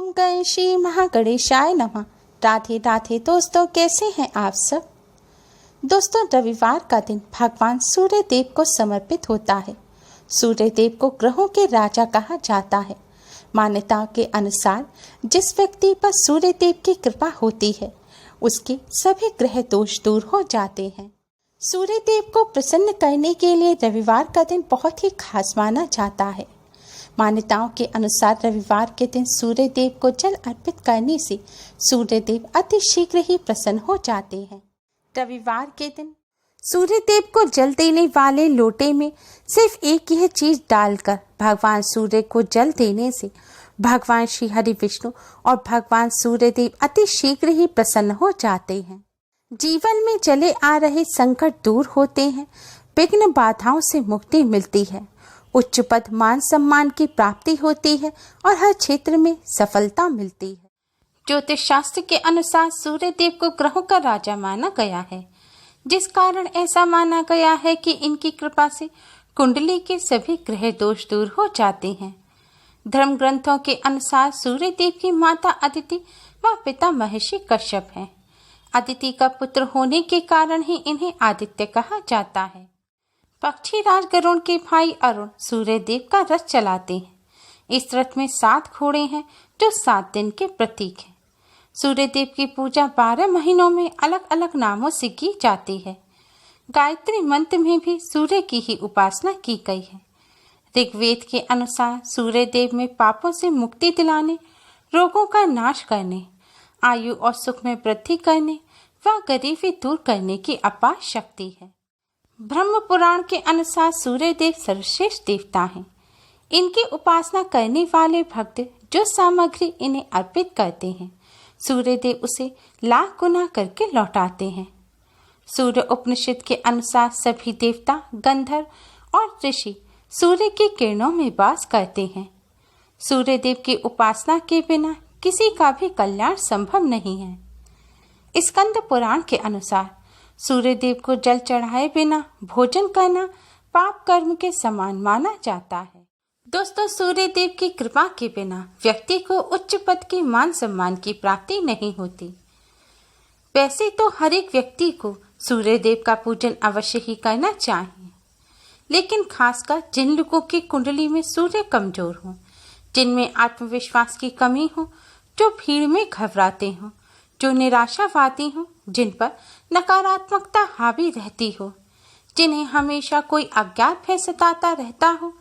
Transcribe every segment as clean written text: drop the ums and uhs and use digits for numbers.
ओम गणेशी महागणेशाय नमः। राधे राधे दोस्तों, कैसे हैं आप सब। दोस्तों, रविवार का दिन भगवान सूर्य देव को समर्पित होता है। सूर्य देव को ग्रहों के राजा कहा जाता है। मान्यताओं के अनुसार जिस व्यक्ति पर सूर्य देव की कृपा होती है उसके सभी ग्रह दोष दूर हो जाते हैं। सूर्य देव को प्रसन्न करने के लिए रविवार का दिन बहुत ही खास माना जाता है। मान्यताओं के अनुसार रविवार के दिन सूर्य देव को जल अर्पित करने से सूर्य देव अति शीघ्र ही प्रसन्न हो जाते हैं। रविवार के दिन सूर्य देव को जल देने वाले लोटे में सिर्फ एक यह चीज डालकर भगवान सूर्य को जल देने से भगवान श्री हरि विष्णु और भगवान सूर्य देव अति शीघ्र ही प्रसन्न हो जाते हैं। जीवन में चले आ रहे संकट दूर होते हैं, विघ्न बाधाओं से मुक्ति मिलती है, उच्च पद मान सम्मान की प्राप्ति होती है और हर क्षेत्र में सफलता मिलती है। ज्योतिष शास्त्र के अनुसार सूर्य देव को ग्रहों का राजा माना गया है, जिस कारण ऐसा माना गया है कि इनकी कृपा से कुंडली के सभी ग्रह दोष दूर हो जाते हैं। धर्म ग्रंथों के अनुसार सूर्य देव की माता अदिति व पिता महर्षि कश्यप हैं। अदिति का पुत्र होने के कारण ही इन्हें आदित्य कहा जाता है। पक्षी राज गरुड़ के भाई अरुण सूर्य देव का रथ चलाते हैं। इस रथ में 7 घोड़े हैं जो 7 दिन के प्रतीक हैं। सूर्य देव की पूजा 12 महीनों में अलग अलग नामों से की जाती है। गायत्री मंत्र में भी सूर्य की ही उपासना की गई है। ऋग्वेद के अनुसार सूर्य देव में पापों से मुक्ति दिलाने, रोगों का नाश करने, आयु और सुख में वृद्धि करने व गरीबी दूर करने की अपार शक्ति है। ब्रह्म पुराण के अनुसार सूर्य देव सर्वश्रेष्ठ देवता हैं। इनकी उपासना करने वाले भक्त जो सामग्री इन्हें अर्पित करते हैं, सूर्य देव उसे लाख गुना करके लौटाते हैं। सूर्य उपनिषद के अनुसार सभी देवता, गंधर्व और ऋषि सूर्य की किरणों में वास करते हैं। सूर्य देव की उपासना के बिना किसी का भी कल्याण संभव नहीं है। स्कंद पुराण के अनुसार सूर्य देव को जल चढ़ाए बिना भोजन करना पाप कर्म के समान माना जाता है। दोस्तों, सूर्य देव की कृपा के बिना व्यक्ति को उच्च पद के मान सम्मान की प्राप्ति नहीं होती। वैसे तो हर एक व्यक्ति को सूर्य देव का पूजन अवश्य ही करना चाहिए, लेकिन खासकर जिन लोगों की कुंडली में सूर्य कमजोर हो, जिनमें आत्मविश्वास की कमी हो, जो भीड़ में घबराते हो, जो निराशावादी हो, जिन पर नकारात्मकता हावी रहती हो, जिन्हें हमेशा कोई अज्ञात भय सताता रहता हो,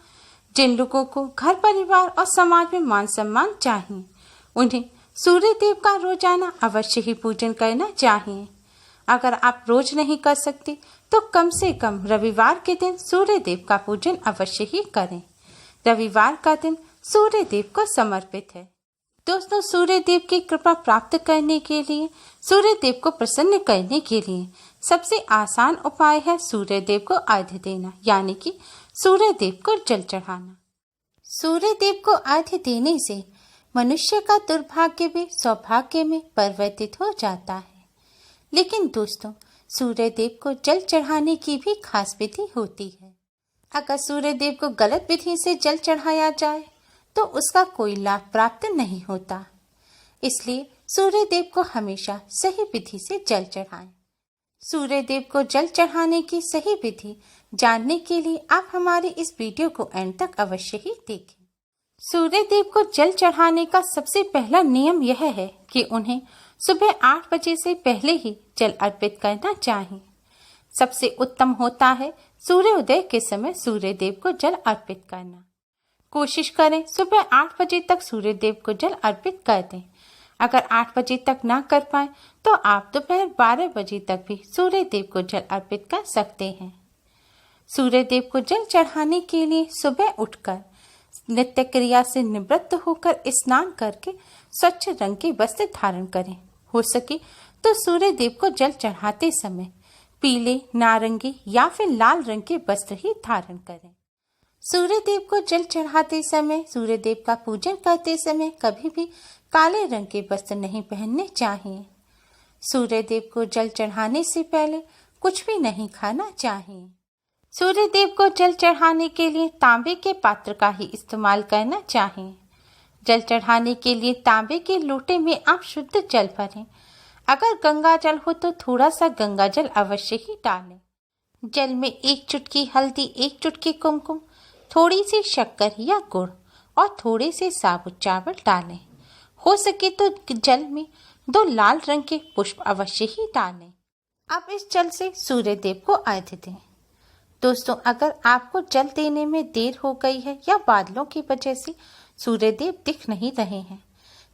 जिन लोगों को घर परिवार और समाज में मान सम्मान चाहिए, उन्हें सूर्य देव का रोजाना अवश्य ही पूजन करना चाहिए। अगर आप रोज नहीं कर सकते तो कम से कम रविवार के दिन सूर्य देव का पूजन अवश्य ही करें। रविवार का दिन सूर्य देव को समर्पित है। दोस्तों, सूर्य देव की कृपा प्राप्त करने के लिए, सूर्य देव को प्रसन्न करने के लिए सबसे आसान उपाय है सूर्य देव को अर्घ्य देना, यानी कि सूर्य देव को जल चढ़ाना। सूर्य देव को अर्घ्य देने से मनुष्य का दुर्भाग्य भी सौभाग्य में परिवर्तित हो जाता है। लेकिन दोस्तों, सूर्य देव को जल चढ़ाने की भी खास विधि होती है। अगर सूर्य देव को गलत विधि से जल चढ़ाया जाए तो उसका कोई लाभ प्राप्त नहीं होता। इसलिए सूर्य देव को हमेशा सही विधि से जल चढ़ाएं। सूर्य देव को जल चढ़ाने की सही विधि जानने के लिए आप हमारे इस वीडियो को एंड तक अवश्य ही देखें। सूर्य देव को जल चढ़ाने का सबसे पहला नियम यह है कि उन्हें सुबह 8 बजे से पहले ही जल अर्पित करना चाहिए। सबसे उत्तम होता है सूर्योदय के समय सूर्य देव को जल अर्पित करना। कोशिश करें सुबह 8 बजे तक सूर्य देव को जल अर्पित कर दें। अगर 8 बजे तक ना कर पाए तो आप दोपहर 12 बजे तक भी सूर्य देव को जल अर्पित कर सकते हैं। सूर्य देव को जल चढ़ाने के लिए सुबह उठकर नित्य क्रिया से निवृत्त होकर स्नान करके स्वच्छ रंग के वस्त्र धारण करें। हो सके तो सूर्य देव को जल चढ़ाते समय पीले, नारंगी या फिर लाल रंग के वस्त्र ही धारण करें। सूर्य देव को जल चढ़ाते समय, सूर्य देव का पूजन करते समय कभी भी काले रंग के वस्त्र नहीं पहनने चाहिए। सूर्य देव को जल चढ़ाने से पहले कुछ भी नहीं खाना चाहिए। सूर्य देव को जल चढ़ाने के लिए तांबे के पात्र का ही इस्तेमाल करना चाहिए। जल चढ़ाने के लिए तांबे के लोटे में आप शुद्ध जल भरें। अगर गंगा जल हो तो थोड़ा सा गंगा जल अवश्य ही डालें। जल में 1 चुटकी हल्दी, 1 चुटकी कुमकुम, थोड़ी सी शक्कर या गुड़ और थोड़े से साबुत चावल डालें। हो सके तो जल में 2 लाल रंग के पुष्प अवश्य ही डालें। अब इस जल से सूर्य देव को अर्घ्य दें। दोस्तों, अगर आपको जल देने में देर हो गई है या बादलों की वजह से सूर्य देव दिख नहीं रहे हैं,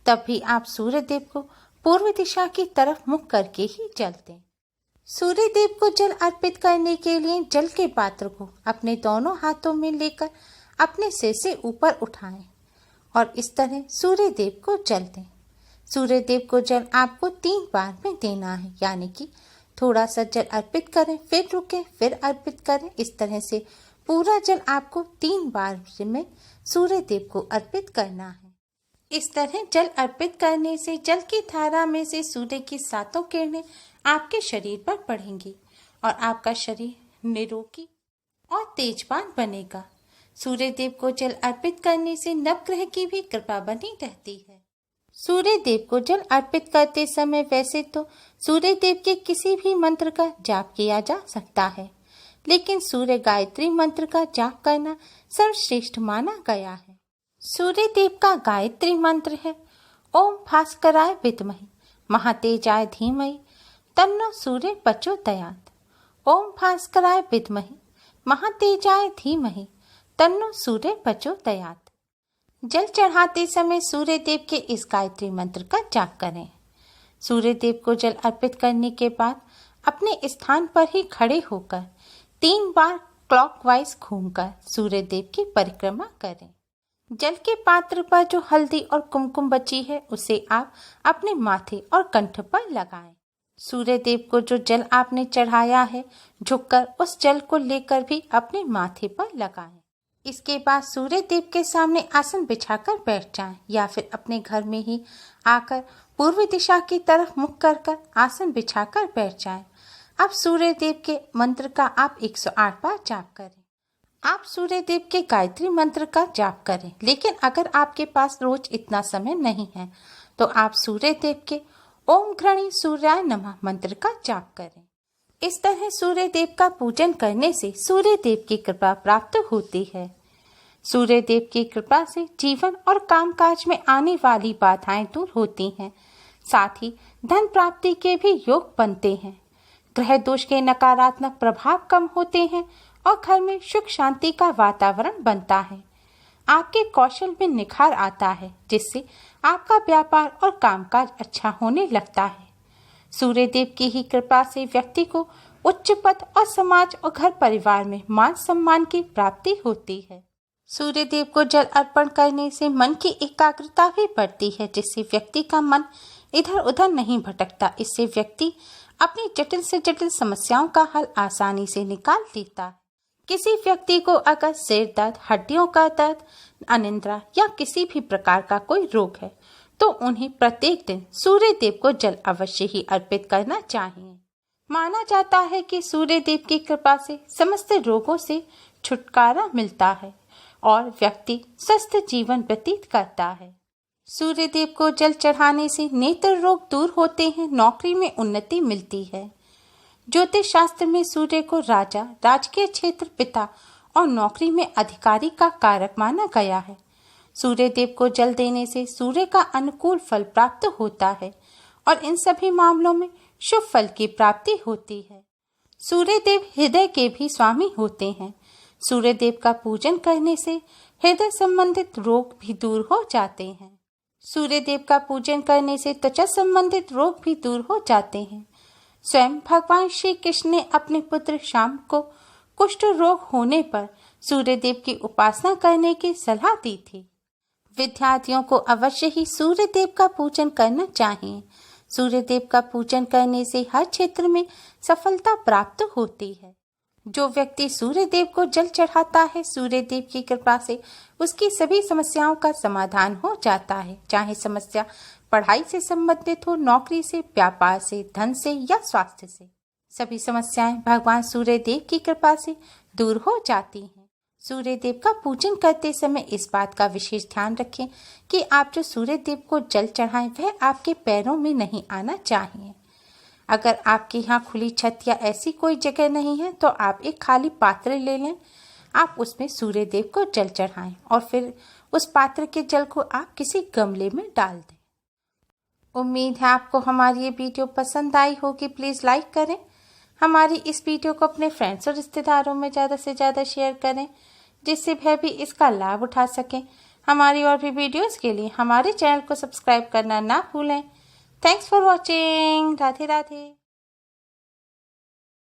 तब भी आप सूर्य देव को पूर्व दिशा की तरफ मुख करके ही जल दें। सूर्य देव को जल अर्पित करने के लिए जल के पात्र को अपने दोनों हाथों में लेकर अपने सिर से ऊपर उठाएं और इस तरह सूर्य देव को जल दें। सूर्य देव को जल आपको 3 बार में देना है, यानी कि थोड़ा सा जल अर्पित करें, फिर रुकें, फिर अर्पित करें। इस तरह से पूरा जल आपको 3 बार में सूर्य देव को अर्पित करना है। इस तरह जल अर्पित करने से जल की धारा में से सूर्य की 7 किरणें आपके शरीर पर पड़ेंगी और आपका शरीर निरोगी और तेजवान बनेगा। सूर्य देव को जल अर्पित करने से नवग्रह की भी कृपा बनी रहती है। सूर्य देव को जल अर्पित करते समय वैसे तो सूर्य देव के किसी भी मंत्र का जाप किया जा सकता है, लेकिन सूर्य गायत्री मंत्र का जाप करना सर्वश्रेष्ठ माना गया है। सूर्य देव का गायत्री मंत्र है ओम भास्कराय विद्महे महातेजाय धीमहि तन्नो सूर्य प्रचोदयात्। ओम भास्कराय विद्महे महातेजाय धीमहि तन्नो सूर्य प्रचोदयात्। जल चढ़ाते समय सूर्य देव के इस गायत्री मंत्र का जाप करें। सूर्य देव को जल अर्पित करने के बाद अपने स्थान पर ही खड़े होकर 3 बार क्लॉकवाइज घूमकर सूर्य देव की परिक्रमा करें। जल के पात्र पर जो हल्दी और कुमकुम बची है उसे आप अपने माथे और कंठ पर लगाएं। सूर्य देव को जो जल आपने चढ़ाया है झुककर उस जल को लेकर भी अपने माथे पर लगाएं। इसके बाद सूर्य देव के सामने आसन बिछाकर बैठ जाएं या फिर अपने घर में ही आकर पूर्व दिशा की तरफ मुख कर आसन बिछाकर बैठ जाएं। अब सूर्य देव के मंत्र का आप 108 बार जाप करें। आप सूर्य देव के गायत्री मंत्र का जाप करें, लेकिन अगर आपके पास रोज इतना समय नहीं है तो आप सूर्य देव के ओम घृणी सूर्याय नमः मंत्र का जाप करें। इस तरह सूर्य देव का पूजन करने से सूर्य देव की कृपा प्राप्त होती है। सूर्य देव की कृपा से जीवन और कामकाज में आने वाली बाधाएं दूर होती हैं, साथ ही धन प्राप्ति के भी योग बनते हैं। ग्रह दोष के नकारात्मक प्रभाव कम होते हैं और घर में सुख शांति का वातावरण बनता है। आपके कौशल में निखार आता है, जिससे आपका व्यापार और कामकाज अच्छा होने लगता है। सूर्य देव की ही कृपा से व्यक्ति को उच्च पद और समाज और घर परिवार में मान सम्मान की प्राप्ति होती है। सूर्य देव को जल अर्पण करने से मन की एकाग्रता भी बढ़ती है, जिससे व्यक्ति का मन इधर उधर नहीं भटकता। इससे व्यक्ति अपनी जटिल से जटिल समस्याओं का हल आसानी से निकाल लेता है। किसी व्यक्ति को अगर सिर दर्द, हड्डियों का दर्द, अनिद्रा या किसी भी प्रकार का कोई रोग है तो उन्हें प्रत्येक दिन सूर्य देव को जल अवश्य ही अर्पित करना चाहिए। माना जाता है कि सूर्य देव की कृपा से समस्त रोगों से छुटकारा मिलता है और व्यक्ति स्वस्थ जीवन व्यतीत करता है। सूर्य देव को जल चढ़ाने से नेत्र रोग दूर होते हैं, नौकरी में उन्नति मिलती है। ज्योतिष शास्त्र में सूर्य को राजा, राजकीय क्षेत्र पिता और नौकरी में अधिकारी का कारक माना गया है। सूर्य देव को जल देने से सूर्य का अनुकूल फल प्राप्त होता है और इन सभी मामलों में शुभ फल की प्राप्ति होती है। सूर्य देव हृदय के भी स्वामी होते हैं। सूर्य देव का पूजन करने से हृदय संबंधित रोग भी दूर हो जाते हैं। सूर्य देव का पूजन करने से त्वचा संबंधित रोग भी दूर हो जाते हैं। स्वयं भगवान श्री कृष्ण ने अपने पुत्र श्याम को कुष्ठ रोग होने पर सूर्य देव की उपासना करने की सलाह दी थी। विद्यार्थियों को अवश्य ही सूर्य देव का पूजन करना चाहिए। सूर्य देव का पूजन करने से हर क्षेत्र में सफलता प्राप्त होती है। जो व्यक्ति सूर्य देव को जल चढ़ाता है, सूर्य देव की कृपा से उसकी सभी समस्याओं का समाधान हो जाता है, चाहे समस्या पढ़ाई से संबंधित हो, नौकरी से, व्यापार से, धन से या स्वास्थ्य से। सभी समस्याएं भगवान सूर्य देव की कृपा से दूर हो जाती हैं। सूर्य देव का पूजन करते समय इस बात का विशेष ध्यान रखें कि आप जो सूर्य देव को जल चढ़ाएं वह आपके पैरों में नहीं आना चाहिए। अगर आपके यहाँ खुली छत या ऐसी कोई जगह नहीं है तो आप एक खाली पात्र ले लें, आप उसमें सूर्य देव को जल चढ़ाएं और फिर उस पात्र के जल को आप किसी गमले में डाल दें। उम्मीद है आपको हमारी ये वीडियो पसंद आई होगी। प्लीज़ लाइक करें, हमारी इस वीडियो को अपने फ्रेंड्स और रिश्तेदारों में ज़्यादा से ज़्यादा शेयर करें जिससे वह भी इसका लाभ उठा सकें। हमारी और भी वीडियोस के लिए हमारे चैनल को सब्सक्राइब करना ना भूलें। Thanks for watching. Radhe Radhe.